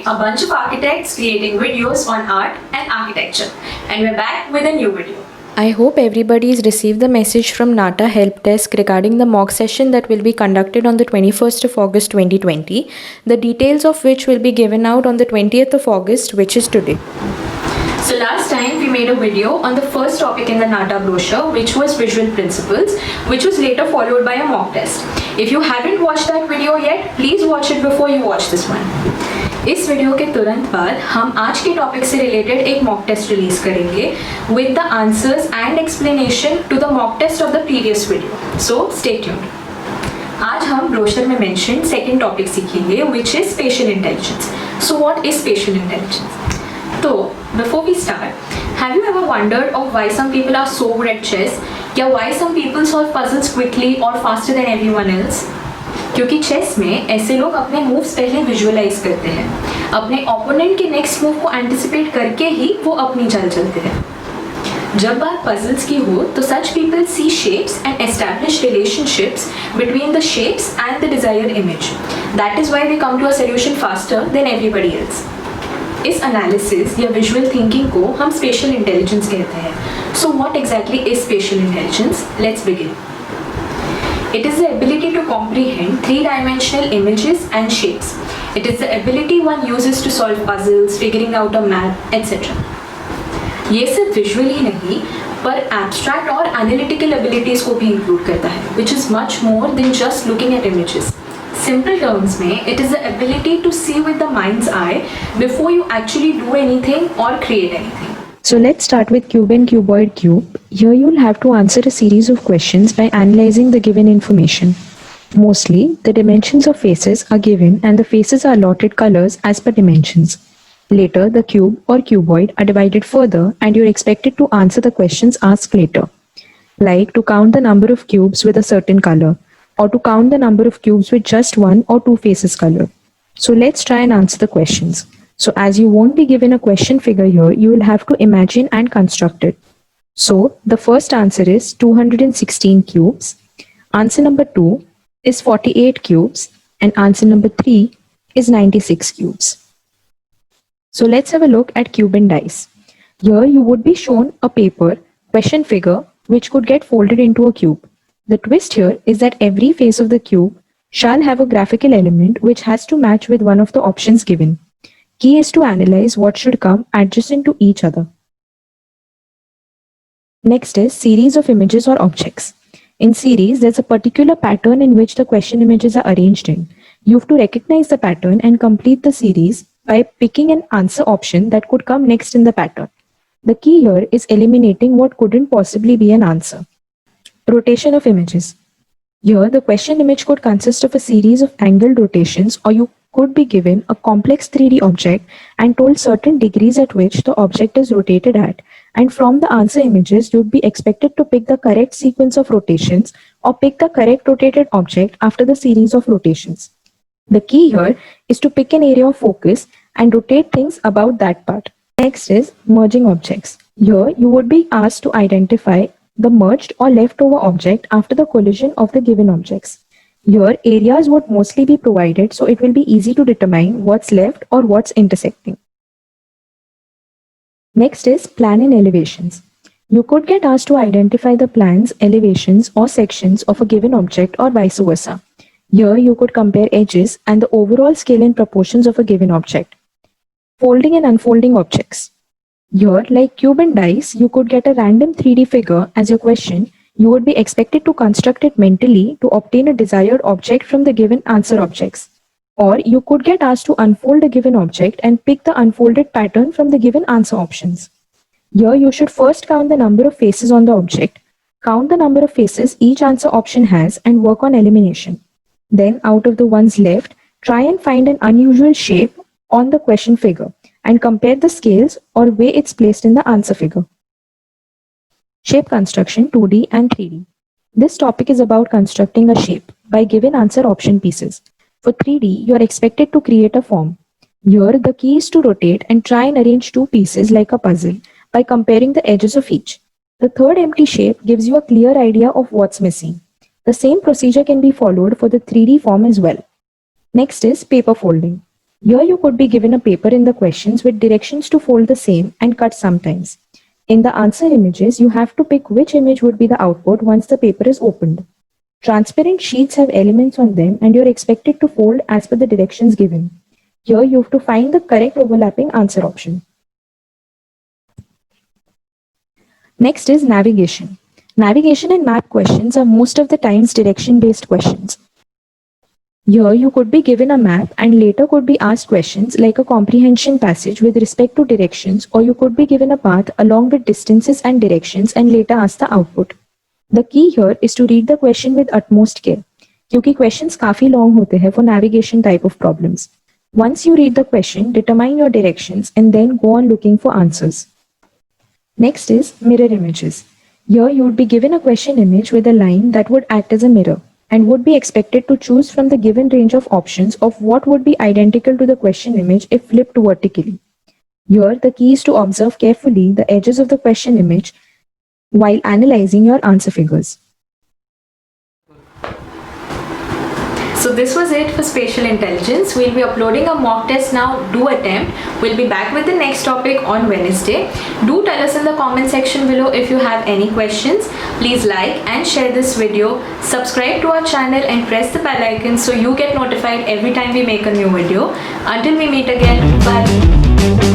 a bunch of architects creating videos on art and architecture. And we're back with a new video. I hope everybody's received the message from Nata help desk regarding the mock session that will be conducted on the 21st of August 2020, the details of which will be given out on the 20th of August, which is today. So last time we made a video on the first topic in the Nata brochure, which was visual principles, which was later followed by a mock test. If you haven't watched that video yet, please watch it before you watch this one. इस video के तुरंत बाद हम आज के topic से related एक mock test release करेंगे with the answers and explanation to the mock test of the previous video. So stay tuned. आज हम ब्रोशर में मेंशन सेकंड टॉपिक सीखेंगे which is spatial intelligence. So what is spatial intelligence? तो before we start, have you ever wondered of why some people are so good at chess, या why some people solve puzzles quickly और faster than everyone else? क्योंकि chess में ऐसे लोग अपने moves पहले visualise करते हैं, अपने ओपोनेंट के नेक्स्ट मूव को एंटिसिपेट करके ही वो अपनी चाल चलते हैं. जब बात पजल्स की हो तो such people see shapes and establish relationships between the shapes and the desired image. That is why they come to a solution faster than everybody else. इस एनालिसिस या विजुअल थिंकिंग को हम स्पेशियल इंटेलिजेंस कहते हैं. So what exactly is spatial intelligence? Let's begin. It is the ability to comprehend three-dimensional images and shapes. It is the ability one uses to solve puzzles, figuring out a map, etc. ये सिर्फ visual ही नहीं, पर abstract और analytical abilities को भी include करता है, which is much more than just looking at images. Simple terms में, it is the ability to see with the mind's eye before you actually do anything or create anything. So let's start with cube and cuboid cube. Here you'll have to answer a series of questions by analyzing the given information. Mostly, the dimensions of faces are given and the faces are allotted colors as per dimensions. Later, the cube or cuboid are divided further and you're expected to answer the questions asked later. Like to count the number of cubes with a certain color, or to count the number of cubes with just one or two faces color. So let's try and answer the questions. So as you won't be given a question figure here, you will have to imagine and construct it. So the first answer is 216 cubes. Answer number 2 is 48 cubes. And answer number 3 is 96 cubes. So let's have a look at cube and dice. Here you would be shown a paper question figure which could get folded into a cube. The twist here is that every face of the cube shall have a graphical element which has to match with one of the options given. Key is to analyze what should come adjacent to each other. Next is series of images or objects. In series, there's a particular pattern in which the question images are arranged in. You have to recognize the pattern and complete the series by picking an answer option that could come next in the pattern. The key here is eliminating what couldn't possibly be an answer. Rotation of images. Here, the question image could consist of a series of angled rotations, or you could be given a complex 3D object and told certain degrees at which the object is rotated at, and from the answer images you'd be expected to pick the correct sequence of rotations or pick the correct rotated object after the series of rotations. The key here is to pick an area of focus and rotate things about that part. Next is merging objects. Here you would be asked to identify the merged or leftover object after the collision of the given objects. Here, areas would mostly be provided, so it will be easy to determine what's left or what's intersecting. Next is plan and elevations. You could get asked to identify the plans, elevations, or sections of a given object or vice versa. Here, you could compare edges and the overall scale and proportions of a given object. Folding and unfolding objects. Here, like cube and dice, you could get a random 3D figure as your question. You would be expected to construct it mentally to obtain a desired object from the given answer objects. Or you could get asked to unfold a given object and pick the unfolded pattern from the given answer options. Here you should first count the number of faces on the object, count the number of faces each answer option has, and work on elimination. Then out of the ones left, try and find an unusual shape on the question figure and compare the scales or way it's placed in the answer figure. Shape construction 2D and 3D. This topic is about constructing a shape by given answer option pieces. For 3D, you are expected to create a form. Here, the key is to rotate and try and arrange two pieces like a puzzle by comparing the edges of each. The third empty shape gives you a clear idea of what's missing. The same procedure can be followed for the 3D form as well. Next is paper folding. Here you could be given a paper in the questions with directions to fold the same and cut sometimes. In the answer images, you have to pick which image would be the output once the paper is opened. Transparent sheets have elements on them and you're expected to fold as per the directions given. Here you have to find the correct overlapping answer option. Next is navigation. Navigation and map questions are most of the times direction-based questions. Here you could be given a map and later could be asked questions like a comprehension passage with respect to directions, or you could be given a path along with distances and directions and later asked the output. The key here is to read the question with utmost care, क्योंकि questions काफी long होते हैं for navigation type of problems. Once you read the question, determine your directions and then go on looking for answers. Next is mirror images. Here you would be given a question image with a line that would act as a mirror and would be expected to choose from the given range of options of what would be identical to the question image if flipped vertically. Here the key is to observe carefully the edges of the question image while analyzing your answer figures. So this was it for spatial intelligence. We'll be uploading a mock test now. Do attempt. We'll be back with the next topic on Wednesday. Do tell us in the comment section below if you have any questions. Please like and share this video. Subscribe to our channel and press the bell icon so you get notified every time we make a new video. Until we meet again, bye.